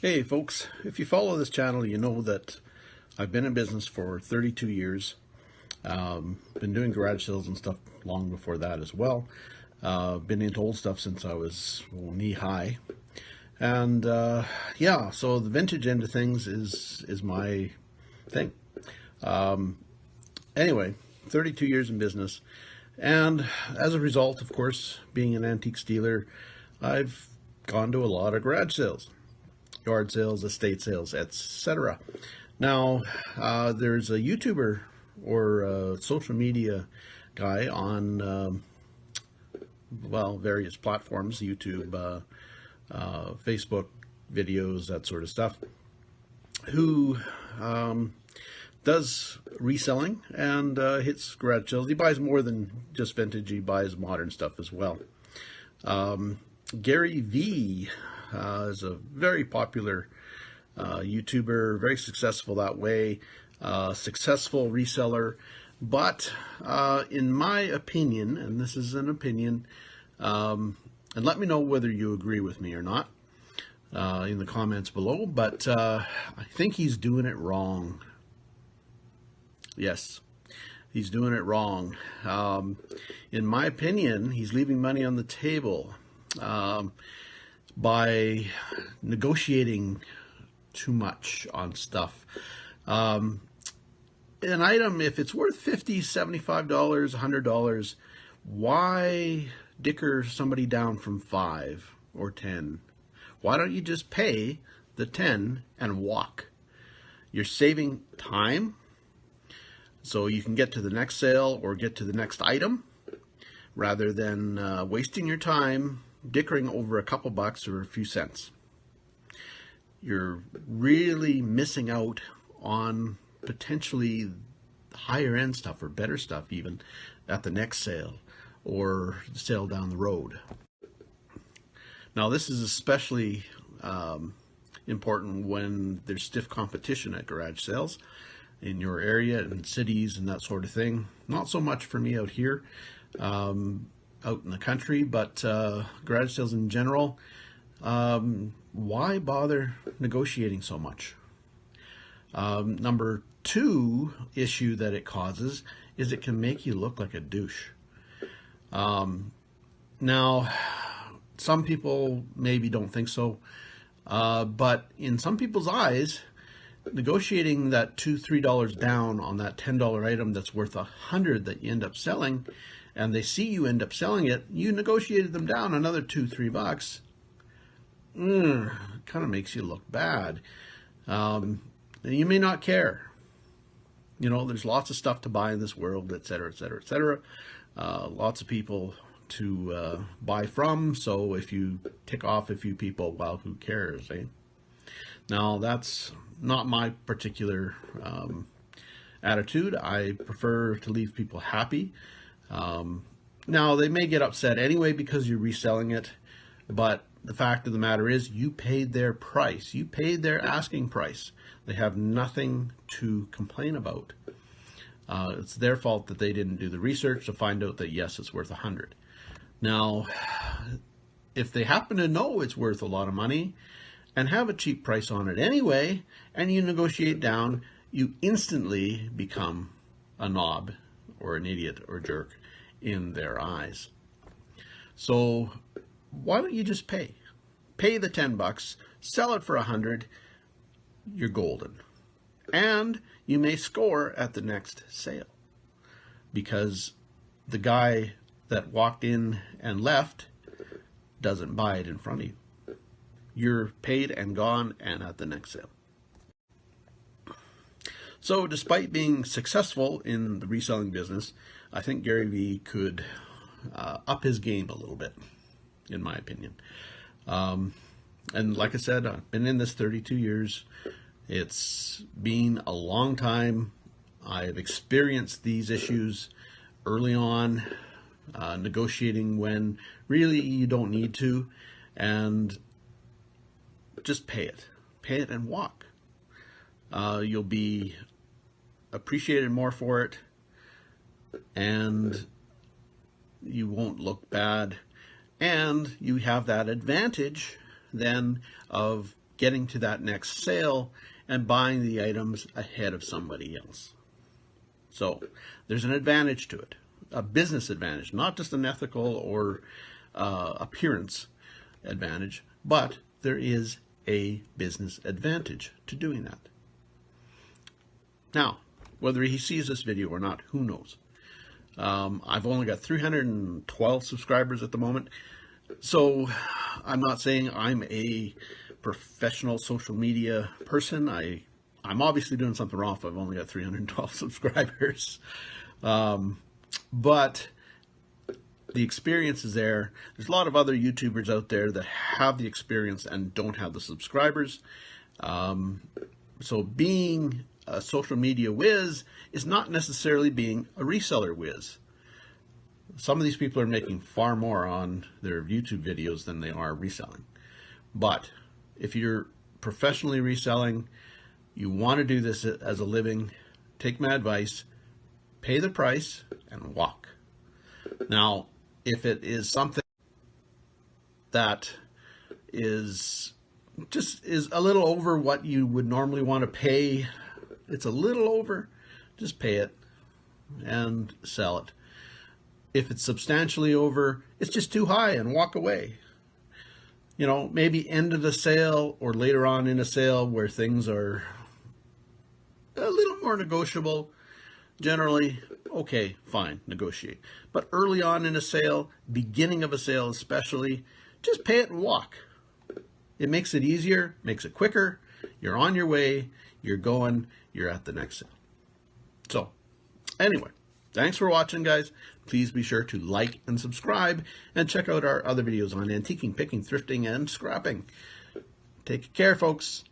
Hey folks, if you follow this channel, you know that I've been in business for 32 years. Been doing garage sales and stuff long before that as well. Been into old stuff since I was knee high. And yeah, so the vintage end of things is my thing. Anyway, 32 years in business. And as a result, of course, being an antique dealer, I've gone to a lot of garage sales. Yard sales, estate sales, etc. Now, there's a YouTuber or a social media guy on, well, various platforms, YouTube, Facebook videos, that sort of stuff, who does reselling and hits garage sales. He buys more than just vintage, he buys modern stuff as well. Gary Vee is a very popular YouTuber, very successful that way, successful reseller. But in my opinion, and this is an opinion, and let me know whether you agree with me or not in the comments below, but I think he's doing it wrong. Yes, he's doing it wrong. In my opinion, he's leaving money on the table by negotiating too much on stuff. An item, if it's worth $50, $75, $100, why dicker somebody down from 5 or 10? Why don't you just pay the 10 and walk? You're saving time, so you can get to the next sale or get to the next item, rather than wasting your time dickering over a couple bucks or a few cents. You're really missing out on potentially higher end stuff or better stuff even at the next sale or the sale down the road. Now this is especially important when there's stiff competition at garage sales in your area and cities and that sort of thing. Not so much for me out here, out in the country, but garage sales in general. Why bother negotiating so much? Number two issue that it causes is it can make you look like a douche. Now, some people maybe don't think so, but in some people's eyes, negotiating that $2, $3 down on that $10 item that's worth $100 that you end up selling, and they see you end up selling it, you negotiated them down another $2, $3. Kind of makes you look bad. You may not care. You know, there's lots of stuff to buy in this world, etc., etc., etc. Lots of people to buy from. So if you tick off a few people, well, who cares, eh? Now, that's not my particular attitude. I prefer to leave people happy. Now, they may get upset anyway because you're reselling it, but the fact of the matter is you paid their price. You paid their asking price. They have nothing to complain about. It's their fault that they didn't do the research to find out that, yes, it's worth $100. Now, if they happen to know it's worth a lot of money and have a cheap price on it anyway, and you negotiate down, you instantly become a knob or an idiot or jerk in their eyes. So why don't you just pay? Pay the 10 bucks, sell it for 100, you're golden. And you may score at the next sale because the guy that walked in and left doesn't buy it in front of you. You're paid and gone and at the next sale. So despite being successful in the reselling business, I think Gary Vee could up his game a little bit, in my opinion. And like I said, I've been in this 32 years. It's been a long time. I've experienced these issues early on, negotiating when really you don't need to, and just pay it. Pay it and walk. You'll be appreciated more for it, and you won't look bad, and you have that advantage then of getting to that next sale and buying the items ahead of somebody else. So there's an advantage to it, a business advantage, not just an ethical or appearance advantage, but there is a business advantage to doing that. Now, whether he sees this video or not, who knows? I've only got 312 subscribers at the moment, so I'm not saying I'm a professional social media person. I'm obviously doing something wrong if I've only got 312 subscribers. But the experience is there. There's a lot of other YouTubers out there that have the experience and don't have the subscribers. So being a social media whiz is not necessarily being a reseller whiz. Some of these people are making far more on their YouTube videos than they are reselling. But if you're professionally reselling, you want to do this as a living, take my advice, pay the price and walk. Now, if it is something that is a little over what you would normally want to pay, it's a little over, just pay it and sell it. If it's substantially over, it's just too high and walk away. You know, maybe end of the sale or later on in a sale where things are a little more negotiable. Generally, okay, fine, negotiate. But early on in a sale, beginning of a sale especially, just pay it and walk. It makes it easier, makes it quicker. You're on your way, you're going, you're at the next sale. So, anyway, thanks for watching, guys. Please be sure to like and subscribe and check out our other videos on antiquing, picking, thrifting, and scrapping. Take care, folks.